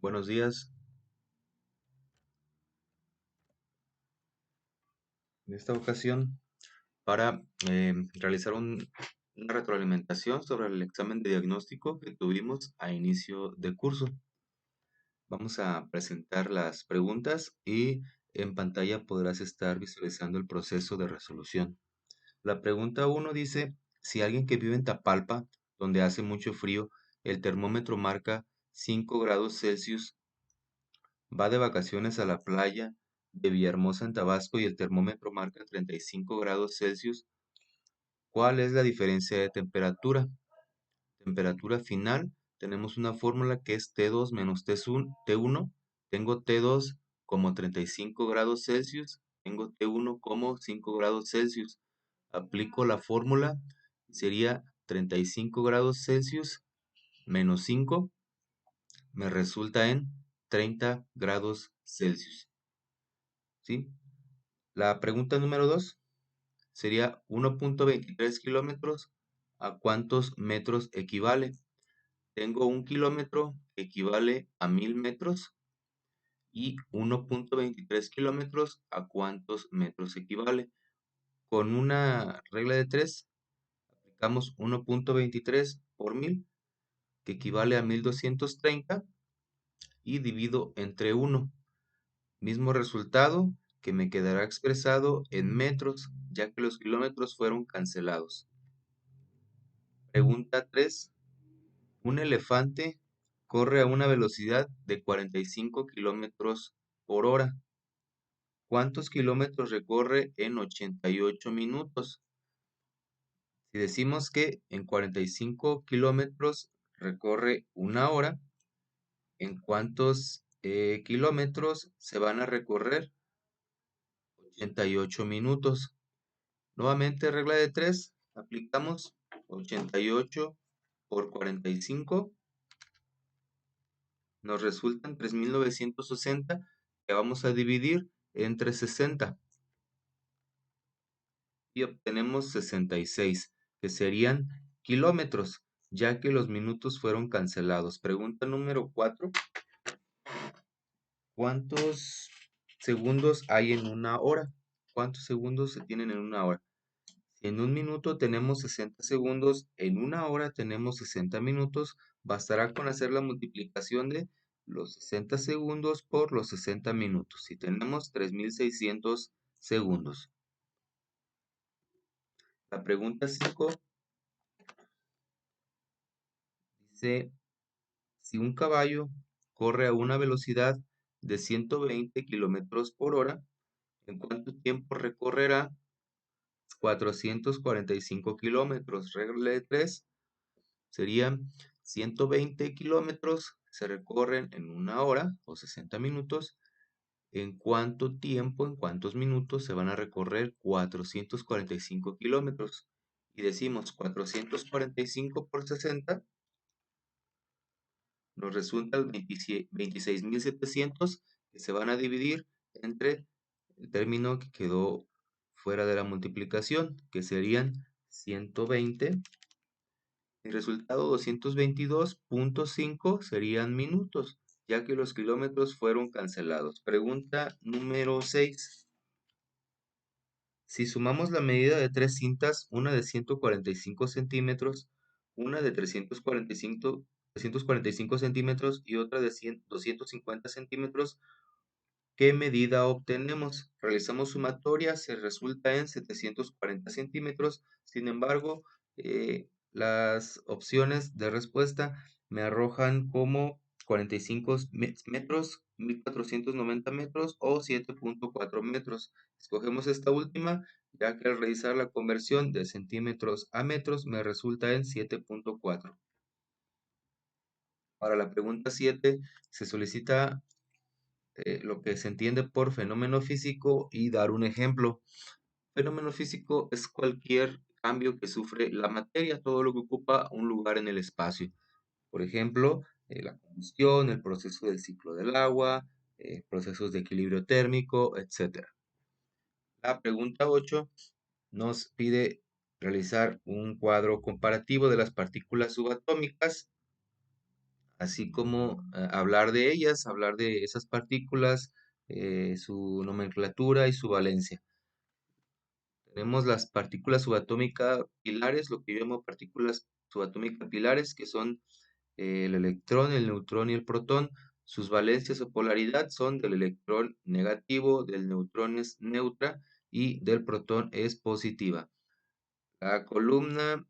Buenos días. En esta ocasión, para realizar una retroalimentación sobre el examen de diagnóstico que tuvimos a inicio de curso, vamos a presentar las preguntas y en pantalla podrás estar visualizando el proceso de resolución. La pregunta uno dice, si alguien que vive en Tapalpa, donde hace mucho frío, el termómetro marca 5 grados Celsius, va de vacaciones a la playa de Villahermosa en Tabasco y el termómetro marca 35 grados Celsius. ¿Cuál es la diferencia de temperatura? Temperatura final, tenemos una fórmula que es T2 menos T1. Tengo T2 como 35 grados Celsius, tengo T1 como 5 grados Celsius. Aplico la fórmula, sería 35 grados Celsius menos 5, me resulta en 30 grados Celsius. ¿Sí? La pregunta número 2 sería 1.23 kilómetros. ¿A cuántos metros equivale? Tengo 1 kilómetro que equivale a 1000 metros y 1.23 kilómetros a cuántos metros equivale. Con una regla de 3, aplicamos 1.23 por 1000, que equivale a 1230, y divido entre 1. Mismo resultado que me quedará expresado en metros, ya que los kilómetros fueron cancelados. Pregunta 3. Un elefante corre a una velocidad de 45 kilómetros por hora. ¿Cuántos kilómetros recorre en 88 minutos? Si decimos que en 45 kilómetros recorre una hora, ¿en cuántos kilómetros se van a recorrer? 88 minutos. Nuevamente, regla de 3, aplicamos 88 por 45, nos resultan 3960, que vamos a dividir entre 60 y obtenemos 66, que serían kilómetros, ya que los minutos fueron cancelados. Pregunta número 4. ¿Cuántos segundos hay en una hora? ¿Cuántos segundos se tienen en una hora? Si en un minuto tenemos 60 segundos, en una hora tenemos 60 minutos, bastará con hacer la multiplicación de los 60 segundos por los 60 minutos. Y tenemos 3600 segundos. La pregunta 5 dice, si un caballo corre a una velocidad de 120 kilómetros por hora, ¿en cuánto tiempo recorrerá 445 kilómetros? Regla de 3, serían 120 kilómetros, se recorren en una hora o 60 minutos. ¿En cuánto tiempo, en cuántos minutos se van a recorrer 445 kilómetros? Y decimos 445 por 60, nos resulta el 26.700, que se van a dividir entre el término que quedó fuera de la multiplicación, que serían 120. El resultado 222.5 serían minutos, ya que los kilómetros fueron cancelados. Pregunta número 6. Si sumamos la medida de tres cintas, una de 145 centímetros, una de 345 centímetros y otra de 250 centímetros, ¿qué medida obtenemos? Realizamos sumatoria, se resulta en 740 centímetros. Sin embargo, las opciones de respuesta me arrojan como 45 metros, 1490 metros o 7.4 metros. Escogemos esta última, ya que al realizar la conversión de centímetros a metros me resulta en 7.4. Para la pregunta 7 se solicita lo que se entiende por fenómeno físico y dar un ejemplo. Fenómeno físico es cualquier cambio que sufre la materia, todo lo que ocupa un lugar en el espacio. Por ejemplo, la combustión, el proceso del ciclo del agua, procesos de equilibrio térmico, etc. La pregunta 8 nos pide realizar un cuadro comparativo de las partículas subatómicas así como hablar de ellas, hablar de esas partículas, su nomenclatura y su valencia. Tenemos las partículas subatómicas pilares, lo que yo llamo partículas subatómicas pilares, que son el electrón, el neutrón y el protón. Sus valencias o polaridad son del electrón negativo, del neutrón es neutra y del protón es positiva. La columna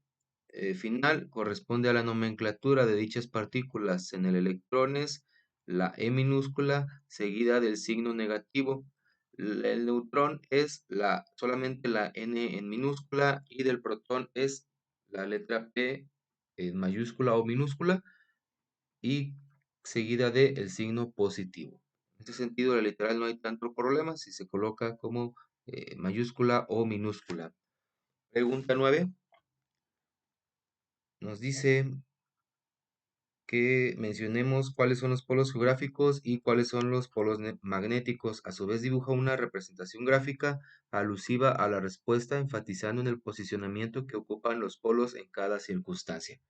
final corresponde a la nomenclatura de dichas partículas en el electrones, la E minúscula seguida del signo negativo. El neutrón es solamente la N en minúscula y del protón es la letra P en mayúscula o minúscula y seguida del signo positivo. En este sentido, la literal no hay tanto problema si se coloca como mayúscula o minúscula. Pregunta 9. Nos dice que mencionemos cuáles son los polos geográficos y cuáles son los polos magnéticos. A su vez dibuja una representación gráfica alusiva a la respuesta, enfatizando en el posicionamiento que ocupan los polos en cada circunstancia.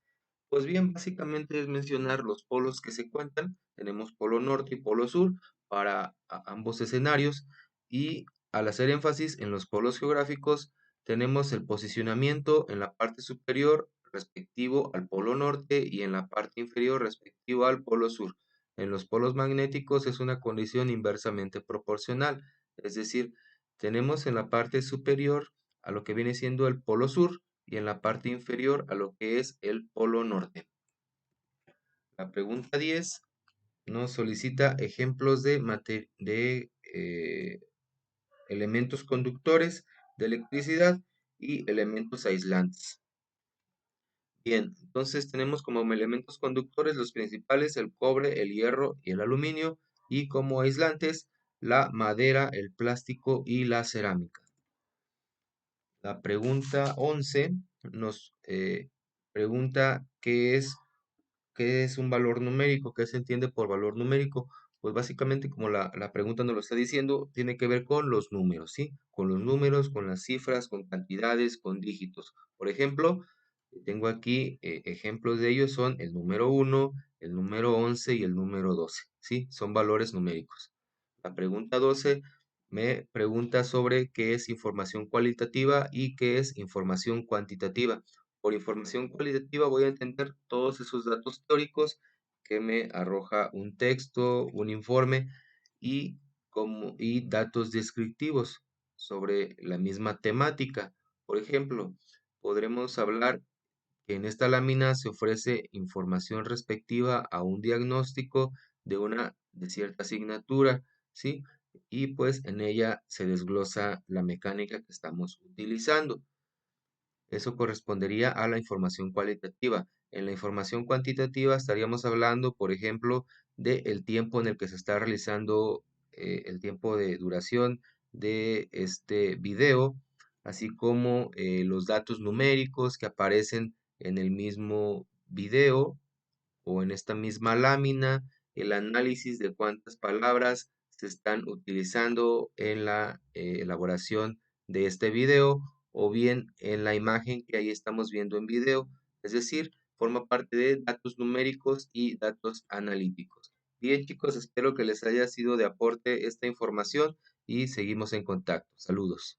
Pues bien, básicamente es mencionar los polos que se cuentan. Tenemos polo norte y polo sur para ambos escenarios y al hacer énfasis en los polos geográficos, tenemos el posicionamiento en la parte superior respectivo al polo norte y en la parte inferior respectivo al polo sur. En los polos magnéticos es una condición inversamente proporcional, es decir, tenemos en la parte superior a lo que viene siendo el polo sur y en la parte inferior a lo que es el polo norte. La pregunta 10 nos solicita ejemplos de elementos conductores de electricidad y elementos aislantes. Bien, entonces tenemos como elementos conductores los principales el cobre, el hierro y el aluminio, y como aislantes la madera, el plástico y la cerámica. La pregunta 11 nos pregunta qué es un valor numérico, qué se entiende por valor numérico. Pues básicamente, como la pregunta nos lo está diciendo, tiene que ver con los números, ¿sí? Con los números, con las cifras, con cantidades, con dígitos. Por ejemplo, tengo aquí ejemplos de ellos, son el número 1, el número 11 y el número 12, ¿sí? Son valores numéricos. La pregunta 12 me pregunta sobre qué es información cualitativa y qué es información cuantitativa. Por información cualitativa voy a entender todos esos datos teóricos que me arroja un texto, un informe y datos descriptivos sobre la misma temática. Por ejemplo, podremos hablar que en esta lámina se ofrece información respectiva a un diagnóstico de cierta asignatura, ¿sí? Y pues en ella se desglosa la mecánica que estamos utilizando. Eso correspondería a la información cualitativa. En la información cuantitativa estaríamos hablando, por ejemplo, del tiempo en el que se está realizando el tiempo de duración de este video, así como los datos numéricos que aparecen en el mismo video o en esta misma lámina, el análisis de cuántas palabras se están utilizando en la elaboración de este video o bien en la imagen que ahí estamos viendo en video. Es decir, forma parte de datos numéricos y datos analíticos. Bien, chicos, espero que les haya sido de aporte esta información y seguimos en contacto. Saludos.